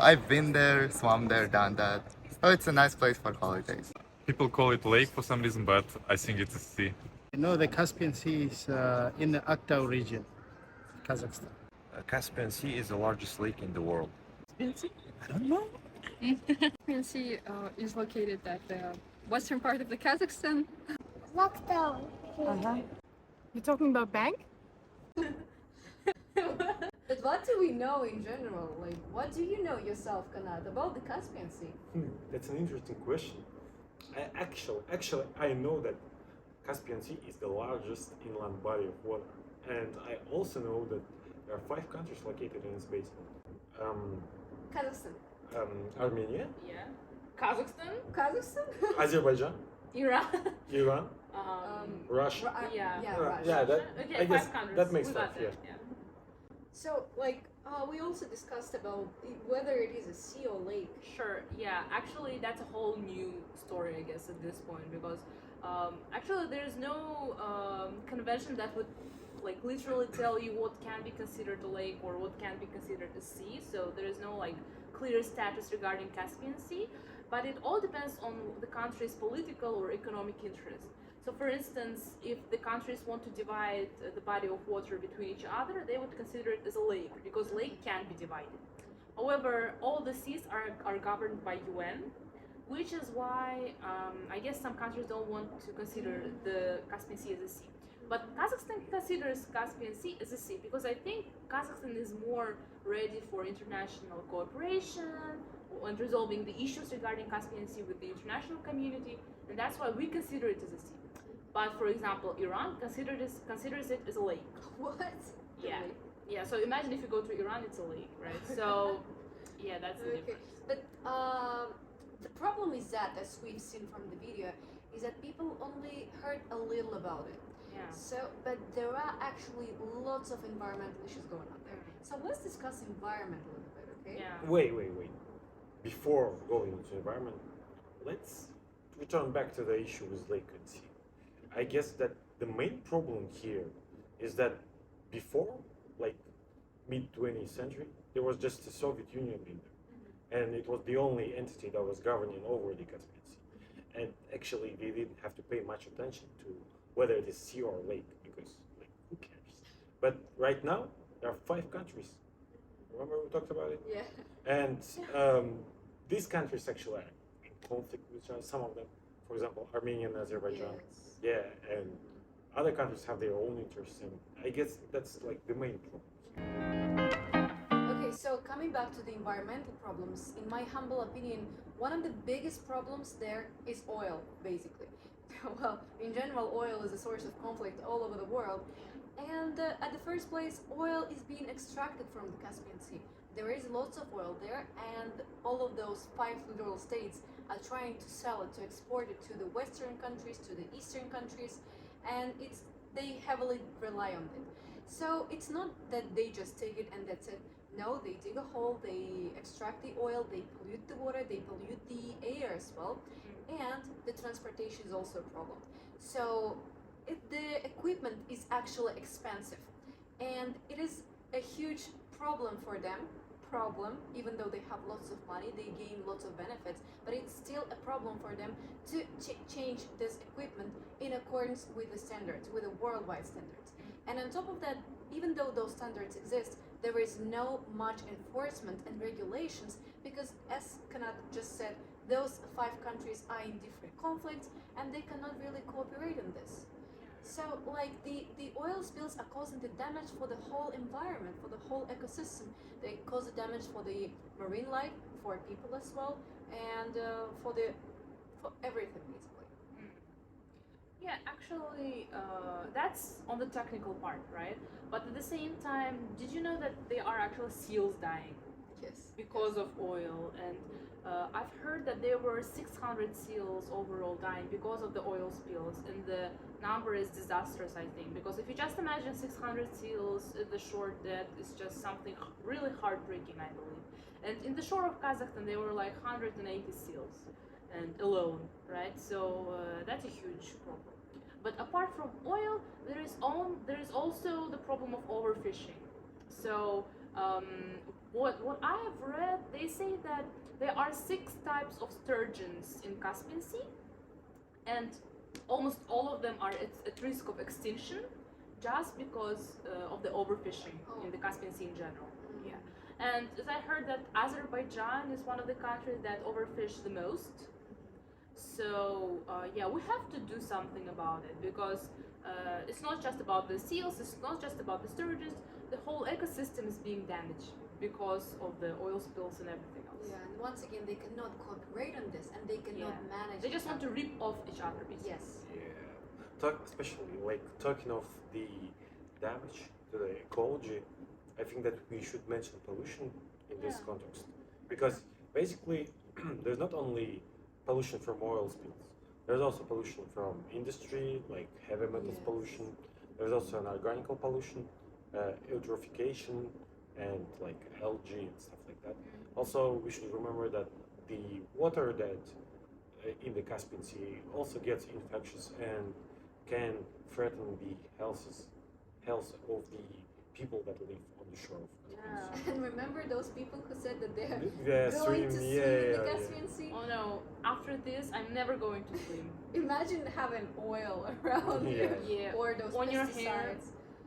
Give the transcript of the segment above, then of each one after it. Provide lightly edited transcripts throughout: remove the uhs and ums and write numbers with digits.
I've been there, swum there, done that. So it's a nice place for holidays. People call it lake for some reason, but I think it's a sea. No, the Caspian Sea is in the Aktau region, Kazakhstan. Caspian Sea is the largest lake in the world. I don't know. Caspian Sea is located at the western part of the Kazakhstan. Lockdown. You're talking about bank? But what do we know in general? Like, what do you know yourself, Kanat, about the Caspian Sea? That's an interesting question. Actually, I know that Caspian Sea is the largest inland body of water, and I also know that there are 5 countries located in its basin. Kazakhstan. Armenia, Yeah. Kazakhstan? Kazakhstan? Azerbaijan, Iran? Iran, Russia. Yeah. Yeah, that, Okay, I guess 5 countries. that makes We sense. got Yeah. that, yeah. So, like, we also discussed about whether it is a sea or lake. Sure, yeah. Actually, that's a whole new story, I guess, at this point, because actually there's no convention that would like literally tell you what can be considered a lake or what can be considered a sea. So there is no like clear status regarding Caspian Sea, but it all depends on the country's political or economic interest. So for instance, if the countries want to divide the body of water between each other, they would consider it as a lake, because lake can be divided. However, all the seas are governed by UN, which is why I guess some countries don't want to consider the Caspian Sea as a sea. But Kazakhstan considers Caspian Sea as a sea, because I think Kazakhstan is more ready for international cooperation and resolving the issues regarding Caspian Sea with the international community, and that's why we consider it as a sea. But for example, Iran considers it as a lake. What? Yeah. Yeah, so imagine if you go to Iran, it's a lake, right? So, yeah, that's the difference. But the problem is that, as we've seen from the video, is that people only heard a little about it. Yeah. So, but there are actually lots of environmental issues going on there. So let's discuss environment a little bit, okay? Yeah. Wait. Before going into environment, let's return back to the issue with lake and sea. I guess that the main problem here is that before, like mid-20th century, there was just the Soviet Union in there, and it was the only entity that was governing over the Caspian Sea. And actually, they didn't have to pay much attention to whether it is sea or lake, because like who cares? But right now, there are 5 countries. Remember we talked about it? Yeah. And these countries actually are in conflict with each other. Some of them, for example, Armenia and Azerbaijan. Yes. Yeah, and other countries have their own interests, and I guess that's like the main problem. Okay, so coming back to the environmental problems, in my humble opinion, one of the biggest problems there is oil, basically. Well, in general, oil is a source of conflict all over the world. And at the first place, oil is being extracted from the Caspian Sea. There is lots of oil there, and all of those 5 littoral states are trying to sell it, to export it to the western countries, to the eastern countries, and they heavily rely on it. So it's not that they just take it and that's it. No, they dig a hole, they extract the oil, they pollute the water, they pollute the air as well, and the transportation is also a problem. So the equipment is actually expensive, and it is a huge problem for them. Even though they have lots of money, they gain lots of benefits, but it's still a problem for them to change this equipment in accordance with the standards, with the worldwide standards. And on top of that, even though those standards exist, there is no much enforcement and regulations, because as Kanat just said, those 5 countries are in different conflicts and they cannot really cooperate in this. So like the oil spills are causing the damage for the whole environment, for the whole ecosystem. They cause the damage for the marine life, for people as well, and for everything basically. Yeah, actually, that's on the technical part, right? But at the same time, did you know that there are actually seals dying? Yes. Because of oil, and I've heard that there were 600 seals overall dying because of the oil spills, and the number is disastrous, I think, because if you just imagine 600 seals in the shore, that is just something really heartbreaking, I believe. And in the shore of Kazakhstan, there were like 180 seals, and alone, right? So that's a huge problem. But apart from oil, there is also the problem of overfishing. So what I have read, they say that there are 6 types of sturgeons in Caspian Sea, and almost all of them are at risk of extinction, just because of the overfishing in the Caspian Sea in general. Yeah, and as I heard that Azerbaijan is one of the countries that overfish the most. So yeah, we have to do something about it, because it's not just about the seals, it's not just about the sturgeons. The whole ecosystem is being damaged because of the oil spills and everything else. Yeah, and once again, they cannot cooperate on this, and they cannot manage. They just each want to other. rip off each other, basically. Yes. Yeah, especially like talking of the damage to the ecology, I think that we should mention pollution in this Yeah. context, because basically there's not only pollution from oil spills, there's also pollution from industry, like heavy metals Yes. pollution. There's also an organic pollution, eutrophication, and like algae and stuff like that. Also, we should remember that the water that in the Caspian Sea also gets infectious and can threaten the health of the people that live on the shore of Caspian Sea. And remember those people who said that they're Yeah, going to swim, swim yeah, in the yeah, Caspian Sea? Oh no, after this, I'm never going to swim. Imagine having oil around you, Yeah. or those On your pesticides. hair.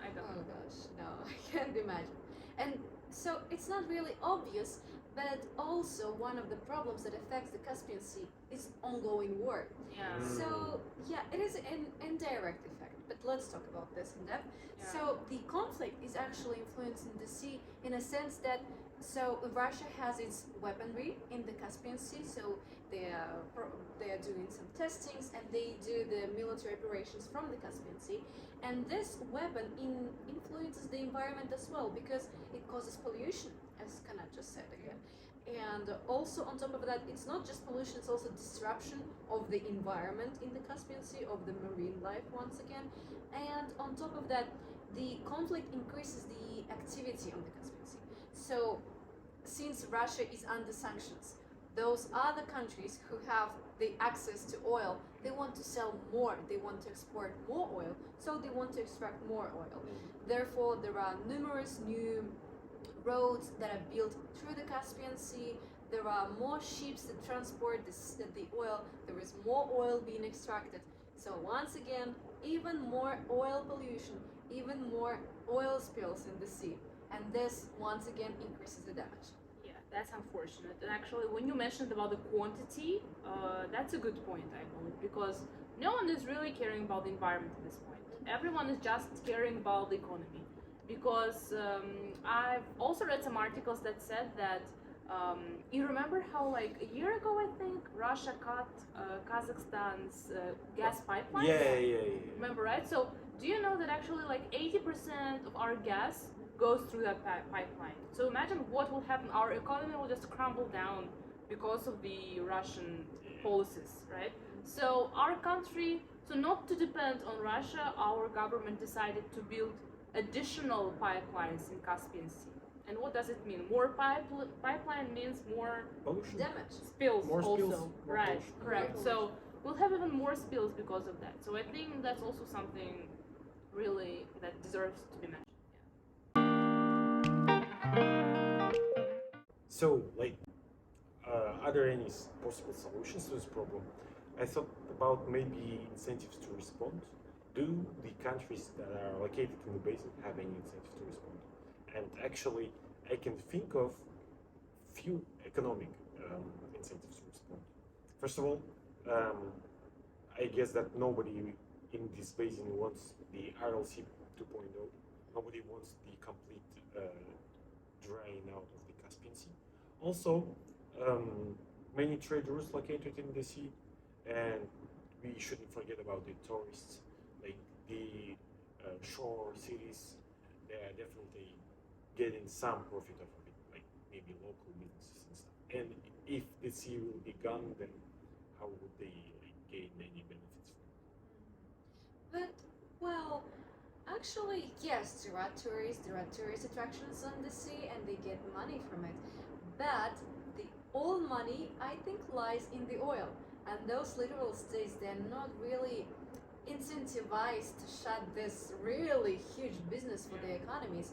I don't Oh know. gosh, no, I can't imagine. And so it's not really obvious, but also one of the problems that affects the Caspian Sea is ongoing war. Yeah. So yeah, it is an indirect effect, but let's talk about this in depth. Yeah. So the conflict is actually influencing the sea in a sense that Russia has its weaponry in the Caspian Sea, so they are doing some testings and they do the military operations from the Caspian Sea, and this weapon influences the environment as well because it causes pollution, as Kana just said again. And also on top of that, it's not just pollution, it's also disruption of the environment in the Caspian Sea, of the marine life once again. And on top of that, the conflict increases the activity on the Caspian Sea. So since Russia is under sanctions, those other countries who have the access to oil, they want to sell more, they want to export more oil, so they want to extract more oil. Therefore, there are numerous new roads that are built through the Caspian Sea. There are more ships that transport the oil. There is more oil being extracted. So once again, even more oil pollution, even more oil spills in the sea. And this once again increases the damage. Yeah, that's unfortunate. And actually, when you mentioned about the quantity, that's a good point, I believe, because no one is really caring about the environment at this point. Everyone is just caring about the economy. Because I've also read some articles that said that you remember how like a year ago, I think, Russia cut Kazakhstan's gas pipeline? Yeah. Remember, right? So do you know that actually like 80% of our gas goes through that pipeline? So imagine what will happen. Our economy will just crumble down because of the Russian policies, right? So our country, so not to depend on Russia, our government decided to build additional pipelines in Caspian Sea. And what does it mean? More pipeline means more Pollution. Damage. spills More also. spills, more Right, pollution. correct. More So we'll have even more spills because of that. So I think that's also something really that deserves to be mentioned. So, like, are there any possible solutions to this problem? I thought about maybe incentives to respond. Do the countries that are located in the basin have any incentive to respond? And actually, I can think of few economic incentives to respond. First of all, I guess that nobody in this basin wants the RLC 2.0. Nobody wants the complete drying out of the Caspian Sea. Also, many trade routes located in the sea, and we shouldn't forget about the tourists, like the shore cities. They are definitely getting some profit out of it, like maybe local businesses and stuff. And if the sea will be gone, then how would they gain any benefits from it? But, well, actually, yes, there are tourist attractions on the sea and they get money from it. But the all money, I think, lies in the oil. And those littoral states, they're not really incentivized to shut this really huge business for their economies,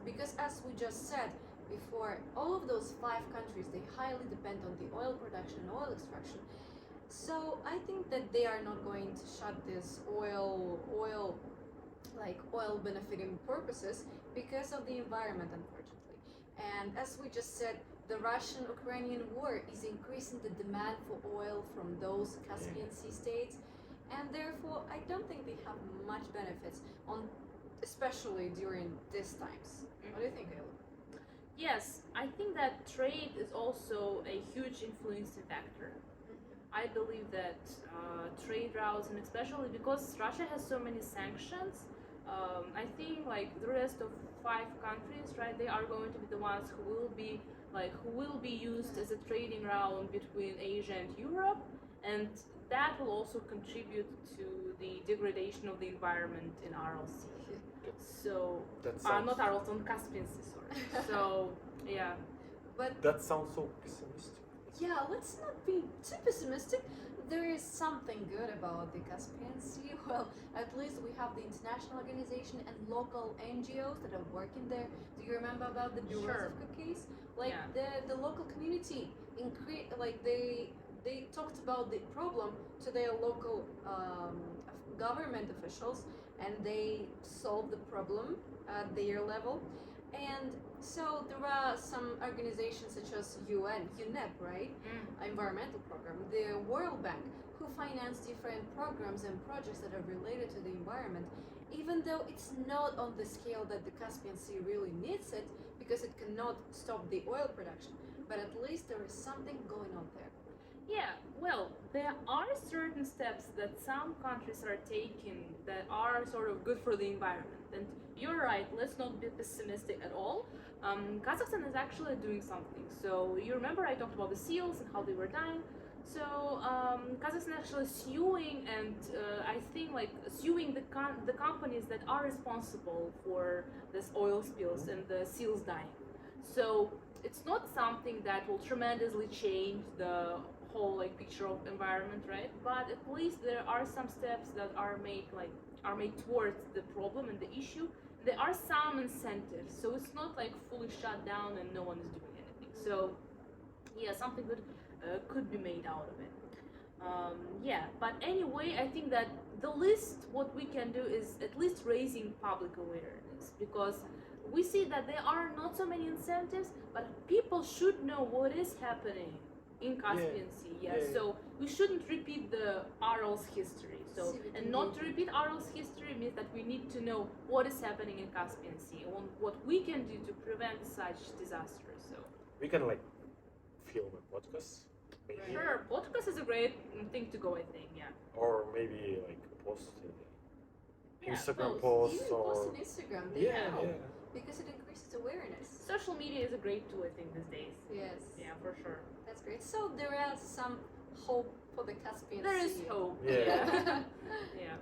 because as we just said, before, all of those 5 countries, they highly depend on the oil production and oil extraction. So I think that they are not going to shut this oil benefiting purposes because of the environment, unfortunately. And as we just said, the Russian-Ukrainian war is increasing the demand for oil from those Caspian Sea states, and therefore I don't think they have much benefits especially during these times. What do you think, Ayla? Yes, I think that trade is also a huge influencing factor. I believe that trade routes, and especially because Russia has so many sanctions, I think like the rest of 5 countries, right, they are going to be the ones who will be used as a trading route between Asia and Europe, and that will also contribute to the degradation of the environment in Aral Sea. So, That sounds, not Aral Sea, on Caspian Sea, sorry. So, yeah. But that sounds so pessimistic. yeah, let's not be too pessimistic. There is something good about the Caspian Sea. Well, at least we have the international organization and local NGOs that are working there. Do you remember about the Sure. Berezovka case? Like Yeah. the local community they talked about the problem to their local government officials, and they solved the problem at their level. And so there are some organizations such as UNEP, right? Environmental program, the World Bank, who finance different programs and projects that are related to the environment, even though it's not on the scale that the Caspian Sea really needs it, because it cannot stop the oil production. But at least there is something going on there. Yeah, well, there are certain steps that some countries are taking that are sort of good for the environment. And you're right, let's not be pessimistic at all. Kazakhstan is actually doing something. So you remember I talked about the seals and how they were dying. So Kazakhstan is actually suing, and I think like suing the companies that are responsible for this oil spills and the seals dying. So it's not something that will tremendously change the whole like picture of environment, right? But at least there are some steps that are made towards the problem and the issue. There are some incentives, so it's not like fully shut down and no one is doing anything. So yeah, something good could be made out of it. Yeah, but anyway, I think that the least what we can do is at least raising public awareness, because we see that there are not so many incentives, but people should know what is happening in Caspian Sea. Yeah. So we shouldn't repeat the Aral's history. So, and not to repeat Aral's history means that we need to know what is happening in Caspian Sea and what we can do to prevent such disasters. So We can like film a podcast, maybe, sure, podcast is a great thing to go, I think. Yeah. or maybe like post Yeah, Instagram post. posts Even or post on Instagram, they help yeah. because it increases awareness. Social media is a great tool, I think, these days. Yes. Yeah, for sure. That's great. So there is some hope for the Caspian There Sea. is hope. Yeah. Yeah.